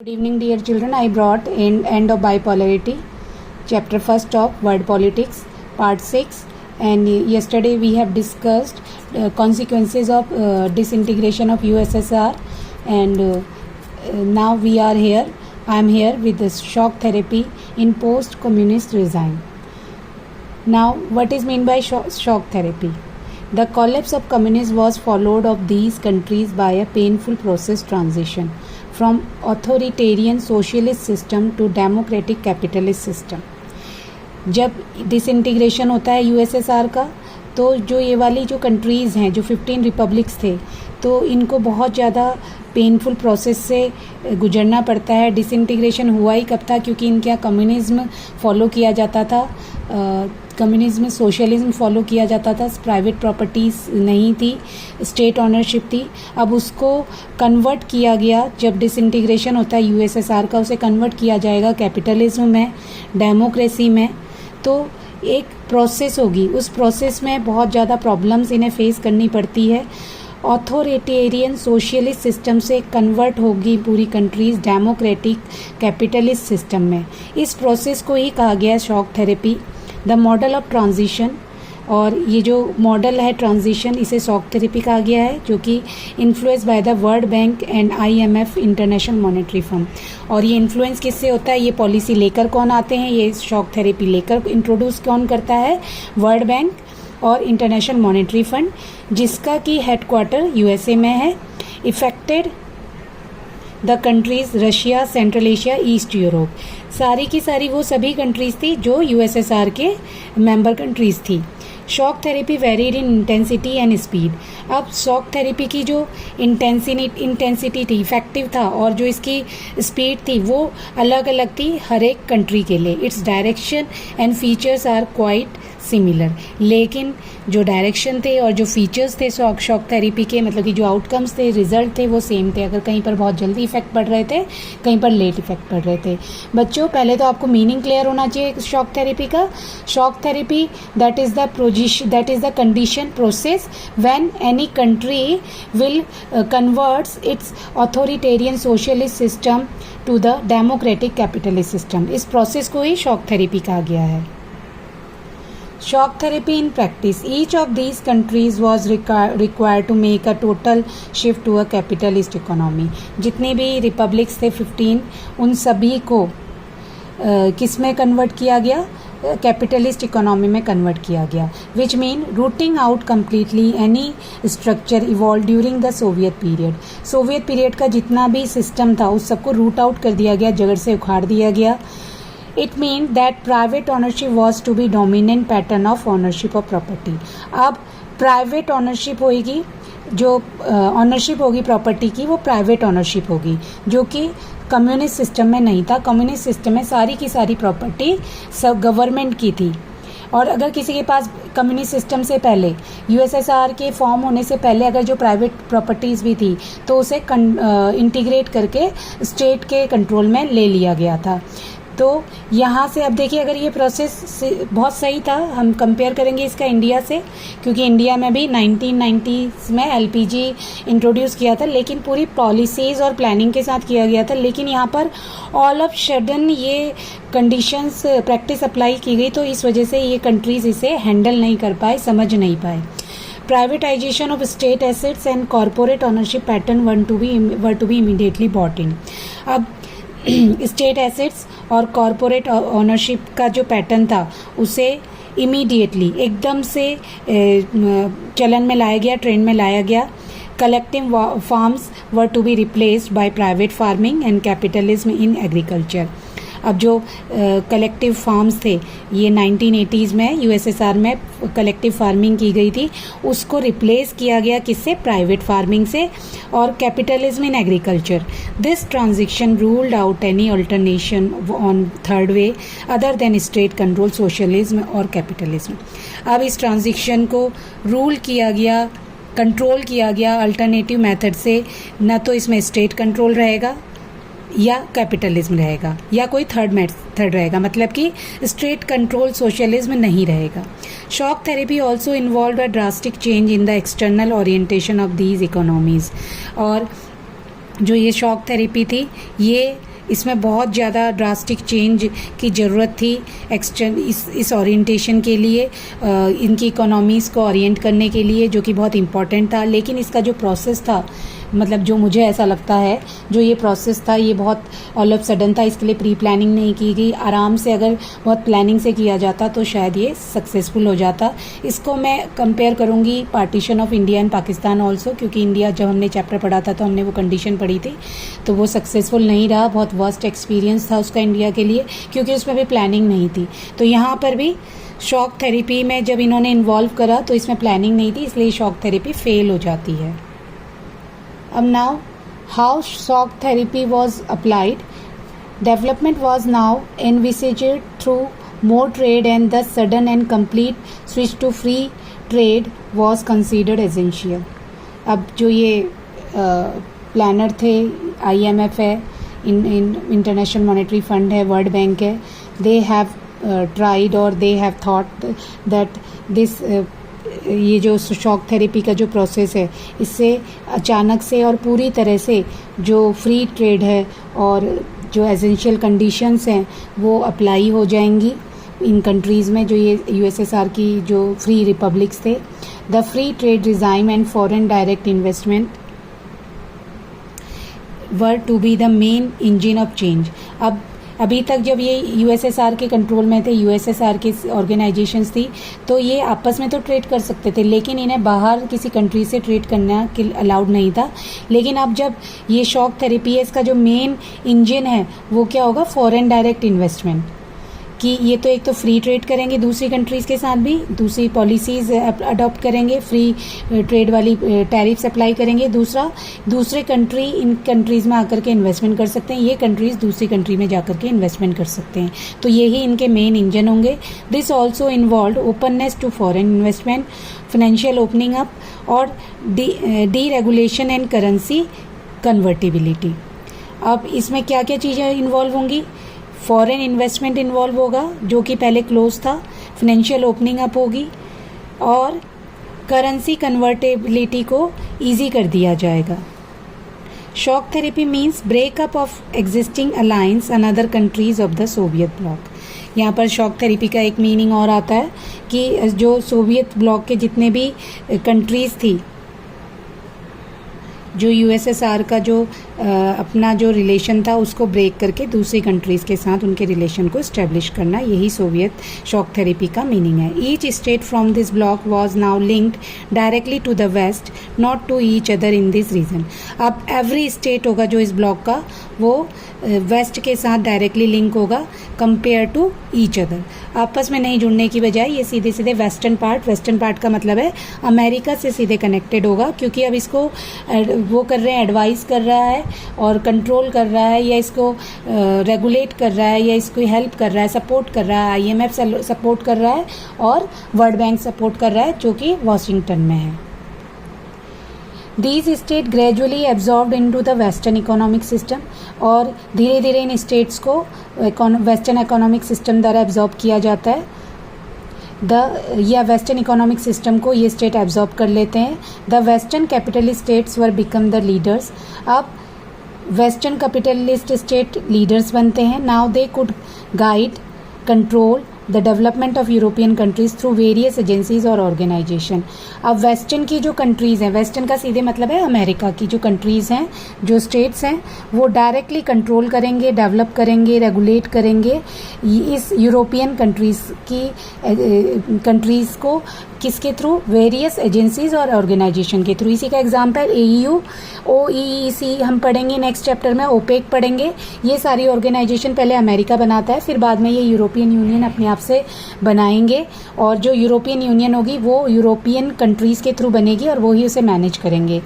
Good evening, dear children. I brought in End of Bipolarity, chapter 1st of World Politics, part 6. And yesterday we have discussed consequences of disintegration of USSR. And now we are here. I am here with the shock therapy in post-communist regime. Now, what is meant by shock therapy? The collapse of communism was followed of these countries by a painful process transition from authoritarian socialist system to democratic capitalist system. जब disintegration होता है USSR का, तो जो ये वाली जो countries हैं, जो 15 रिपब्लिक्स थे, तो इनको बहुत ज़्यादा पेनफुल प्रोसेस से गुजरना पड़ता है. डिसइंटीग्रेशन हुआ ही कब था? क्योंकि इनके यहाँ कम्युनिज्म फॉलो किया जाता था, कम्युनिज्म सोशलिज्म फॉलो किया जाता था, प्राइवेट प्रॉपर्टीज़ नहीं थी, स्टेट ऑनरशिप थी. अब उसको कन्वर्ट किया गया. जब डिसइंटीग्रेशन होता है यूएसएसआर का, उसे कन्वर्ट किया जाएगा कैपिटलिज्म में, डेमोक्रेसी में. तो एक प्रोसेस होगी, उस प्रोसेस में बहुत ज़्यादा प्रॉब्लम्स इन्हें फेस करनी पड़ती है. ऑथोरिटेरियन सोशलिस्ट सिस्टम से कन्वर्ट होगी पूरी कंट्रीज़ डेमोक्रेटिक कैपिटलिस्ट सिस्टम में. इस प्रोसेस को ही कहा गया है shock therapy, the model of transition. और ये जो मॉडल है ट्रांजिशन, इसे शॉक थेरेपी कहा गया है, जो कि influence by the world bank and IMF international monetary fund. और ये इन्फ्लुएंस किससे होता है? ये पॉलिसी लेकर कौन आते हैं? ये शॉक थेरेपी लेकर इंट्रोड्यूस कौन करता है? वर्ल्ड बैंक और इंटरनेशनल मॉनेटरी फंड, जिसका कि हेडक्वार्टर USA में है. Affected the countries Russia, central Asia, east Europe. सारी की सारी वो सभी कंट्रीज़ थी जो USSR के मेंबर कंट्रीज़ थी. Shock therapy varied in intensity and speed. अब शॉक थेरेपी की जो इंटेंसिटी थी, इफेक्टिव था, और जो इसकी स्पीड थी वो अलग अलग थी हर एक कंट्री के लिए. Its direction and features are quite similar. लेकिन जो डायरेक्शन थे और जो फीचर्स थे शॉक थेरेपी के, मतलब कि जो आउटकम्स थे, रिजल्ट थे, वो सेम थे. अगर कहीं पर बहुत जल्दी इफेक्ट पड़ रहे थे, कहीं पर लेट इफेक्ट पड़ रहे थे. बच्चों, पहले तो आपको मीनिंग क्लियर होना चाहिए शॉक थेरेपी का. Shock therapy that is the condition process when any country will converts its authoritarian socialist system to the democratic capitalist system. इस प्रोसेस को ही शॉक थेरेपी कहा गया है. Shock therapy in practice. Each of these countries was required to make a total shift to a capitalist economy. जितने भी republics थे 15, उन सभी को किस में कन्वर्ट किया गया? कैपिटलिस्ट इकोनॉमी में कन्वर्ट किया गया. Which mean routing out completely any structure evolve during the Soviet period. Soviet period का जितना भी सिस्टम था, उस सबको रूट आउट कर दिया गया, जड़ से उखाड़ दिया गया. It means that private ownership was to be dominant pattern of ownership of property. अब प्राइवेट ऑनरशिप होगी, जो ऑनरशिप होगी प्रॉपर्टी की, वो प्राइवेट ऑनरशिप होगी, जो कि कम्युनिस्ट सिस्टम में नहीं था. कम्युनिस्ट सिस्टम में सारी की सारी प्रॉपर्टी सब गवर्नमेंट की थी. और अगर किसी के पास कम्युनिस्ट सिस्टम से पहले, USSR के फॉर्म होने से पहले अगर जो प्राइवेट प्रॉपर्टीज़ भी थी, तो उसे इंटीग्रेट करके स्टेट के कंट्रोल में ले लिया गया था. तो यहाँ से अब देखिए, अगर ये प्रोसेस बहुत सही था, हम कंपेयर करेंगे इसका इंडिया से, क्योंकि इंडिया में भी 1990s में LPG इंट्रोड्यूस किया था, लेकिन पूरी पॉलिसीज़ और प्लानिंग के साथ किया गया था. लेकिन यहाँ पर ऑल ऑफ सडन ये कंडीशंस प्रैक्टिस अप्लाई की गई, तो इस वजह से ये कंट्रीज़ इसे हैंडल नहीं कर पाए, समझ नहीं पाए. Privatisation of state assets and corporate ownership pattern were to be immediately brought in. अब स्टेट एसेट्स और कॉरपोरेट ऑनरशिप का जो पैटर्न था, उसे इमीडिएटली एकदम से चलन में लाया गया, ट्रेंड में लाया गया. Collective farms were to be replaced by private farming and capitalism in agriculture. अब जो कलेक्टिव फार्म्स थे, ये 1980s में USSR में कलेक्टिव फार्मिंग की गई थी, उसको रिप्लेस किया गया किससे? प्राइवेट फार्मिंग से, और capitalism in agriculture. This transition ruled out any alternation on third way other than state control socialism और कैपिटलिज्म. अब इस ट्रांजिशन को रूल किया गया, कंट्रोल किया गया अल्टरनेटिव मेथड से. न तो इसमें स्टेट कंट्रोल रहेगा, या कैपिटलिज्म रहेगा, या कोई थर्ड मेथड रहेगा, मतलब कि स्टेट कंट्रोल सोशलिज्म नहीं रहेगा. Shock therapy also involve a drastic change in the external orientation of these economies. और जो ये शॉक थेरेपी थी, ये इसमें बहुत ज़्यादा ड्रास्टिक चेंज की ज़रूरत थी इस ओरिएंटेशन के लिए, इनकी इकोनॉमीज़ को ओरिएंट करने के लिए, जो कि बहुत इम्पॉर्टेंट था। लेकिन इसका जो प्रोसेस था, मतलब जो मुझे ऐसा लगता है जो ये प्रोसेस था ये बहुत ऑल ऑफ सडन था। इसके लिए प्री प्लानिंग नहीं की गई। आराम से अगर बहुत प्लानिंग से किया जाता तो शायद ये सक्सेसफुल हो जाता। इसको मैं कंपेयर करूँगी partition of India and Pakistan also, क्योंकि इंडिया जब हमने चैप्टर पढ़ा था तो हमने वो कंडीशन पढ़ी थी, तो वो सक्सेसफुल नहीं रहा। बहुत वर्स्ट एक्सपीरियंस था उसका इंडिया के लिए, क्योंकि उसमें भी प्लानिंग नहीं थी। तो यहाँ पर भी शॉक थेरेपी में जब इन्होंने इन्वॉल्व करा तो इसमें प्लानिंग नहीं थी, इसलिए शॉक थेरेपी फेल हो जाती है। अब now how shock therapy was applied. Development was now envisaged through more trade, and the sudden and complete switch to free trade was considered essential. अब जो ये प्लानर थे, IMF है, इंटरनेशनल मॉनेटरी फंड है, वर्ल्ड बैंक है, they have tried और they have thought that this ये जो शॉक थेरेपी का जो प्रोसेस है, इससे अचानक से और पूरी तरह से जो फ्री ट्रेड है और जो एसेंशियल कंडीशंस हैं वो अप्लाई हो जाएंगी इन कंट्रीज़ में, जो ये USSR की जो फ्री रिपब्लिक्स थे। The free trade regime and foreign direct investment were to be the main engine of change. अब अभी तक जब ये USSR के कंट्रोल में थे, USSR की ऑर्गेनाइजेशंस थी, तो ये आपस में तो ट्रेड कर सकते थे, लेकिन इन्हें बाहर किसी कंट्री से ट्रेड करना अलाउड नहीं था। लेकिन अब जब ये शॉक थेरेपी है, इसका जो मेन इंजन है वो क्या होगा, फॉरेन डायरेक्ट इन्वेस्टमेंट। कि ये तो एक तो फ्री ट्रेड करेंगे दूसरी कंट्रीज़ के साथ भी, दूसरी पॉलिसीज़ अडॉप्ट करेंगे, फ्री ट्रेड वाली टैरिफ्स अप्लाई करेंगे। दूसरा, दूसरे कंट्री इन कंट्रीज़ में आकर के इन्वेस्टमेंट कर सकते हैं, ये कंट्रीज़ दूसरी कंट्री में जाकर के इन्वेस्टमेंट कर सकते हैं। तो यही इनके मेन इंजन होंगे। This also involve openness to foreign investment, financial opening up और deregulation and currency convertibility. अब इसमें क्या क्या चीज़ें इन्वॉल्व होंगी, फॉरेन इन्वेस्टमेंट इन्वॉल्व होगा जो कि पहले क्लोज था, फाइनेंशियल ओपनिंग अप होगी और करेंसी कन्वर्टेबिलिटी को इजी कर दिया जाएगा। Shock therapy means breakup of existing alliance and other countries of the Soviet block. यहाँ पर शॉक थेरेपी का एक मीनिंग और आता है कि जो सोवियत ब्लॉक के जितने भी कंट्रीज़ थी, जो USSR का जो अपना जो रिलेशन था उसको ब्रेक करके दूसरी कंट्रीज़ के साथ उनके रिलेशन को इस्टेब्लिश करना, यही सोवियत शॉक थेरेपी का मीनिंग है। Each state from this block was now linked directly to the west, not to each other in this region. अब एवरी स्टेट होगा जो इस ब्लॉक का, वो वेस्ट के साथ डायरेक्टली लिंक होगा कंपेयर टू ईच अदर। आपस में नहीं जुड़ने की बजाय ये सीधे सीधे वेस्टर्न पार्ट का मतलब है अमेरिका से सीधे कनेक्टेड होगा, क्योंकि अब इसको वो कर रहे हैं, एडवाइस कर रहा है और कंट्रोल कर रहा है, या इसको रेगुलेट कर रहा है, या इसको हेल्प कर रहा है, सपोर्ट कर रहा है। IMF सपोर्ट कर रहा है और वर्ल्ड बैंक सपोर्ट कर रहा है, जो कि वॉशिंगटन में है। These states gradually absorbed into the Western economic system, और धीरे धीरे इन स्टेट्स को वेस्टर्न इकोनॉमिक सिस्टम द्वारा एब्जॉर्ब किया जाता है। या वेस्टर्न इकोनॉमिक सिस्टम को ये स्टेट एब्जॉर्ब कर लेते हैं। The western capitalist states were become the leaders. अब वेस्टर्न कैपिटलिस्ट स्टेट लीडर्स बनते हैं। Now they could guide, control the development of European countries through various agencies और ऑर्गेनाइजेशन। अब वेस्टर्न की जो कंट्रीज़ हैं, वेस्टर्न का सीधे मतलब है अमेरिका की जो कंट्रीज़ हैं, जो स्टेट्स हैं, वो डायरेक्टली कंट्रोल करेंगे, डेवलप करेंगे, रेगुलेट करेंगे इस यूरोपियन कंट्रीज़ को किसके थ्रू, वेरियस एजेंसीज और ऑर्गेनाइजेशन के थ्रू। इसी का एग्जांपल AEU, OEEC हम पढ़ेंगे नेक्स्ट चैप्टर में, OPEC पढ़ेंगे। ये सारी ऑर्गेनाइजेशन पहले अमेरिका बनाता है, फिर बाद में ये यूरोपियन यूनियन अपने आप से बनाएंगे, और जो यूरोपियन यूनियन होगी वो यूरोपियन कंट्रीज़ के थ्रू बनेगी और वो ही उसे मैनेज करेंगे।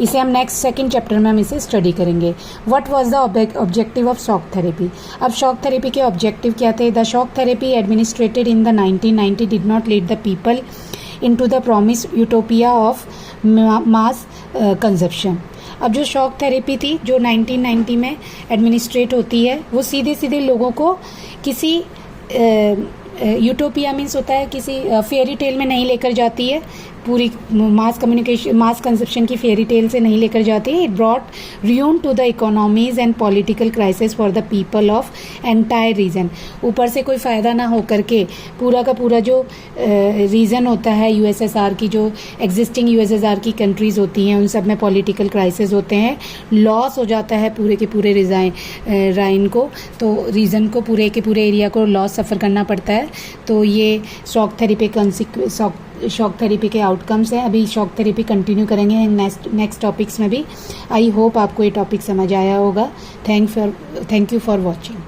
इसे हम नेक्स्ट सेकंड चैप्टर में हम इसे स्टडी करेंगे। What was the objective of shock therapy. अब शॉक थेरेपी के ऑब्जेक्टिव क्या थे। The shock therapy administrated in the 1990 did not lead the people into the promised utopia of mass consumption। अब जो शॉक थेरेपी थी जो 1990 में एडमिनिस्ट्रेट होती है, वो सीधे सीधे लोगों को किसी यूटोपिया मीन्स होता है किसी फेयरी टेल में नहीं लेकर जाती है, पूरी मास कंजप्शन की फेरी टेल से नहीं लेकर जाती है. It brought ruin to the economies and political crisis for the people of entire region. ऊपर से कोई फ़ायदा ना हो करके पूरा का पूरा जो रीजन होता है यूएसएसआर की, जो एग्जिस्टिंग यूएसएसआर की कंट्रीज़ होती हैं, उन सब में पॉलिटिकल क्राइसिस होते हैं. लॉस हो जाता है पूरे के पूरे रीजन को, तो रीजन को पूरे के पूरे एरिया को लॉस सफ़र करना पड़ता है. तो ये शॉक थेरेपी के आउटकम्स हैं. अभी शॉक थेरेपी कंटिन्यू करेंगे नेक्स्ट टॉपिक्स में भी. आई होप आपको ये टॉपिक समझ आया होगा. Thank you for watching.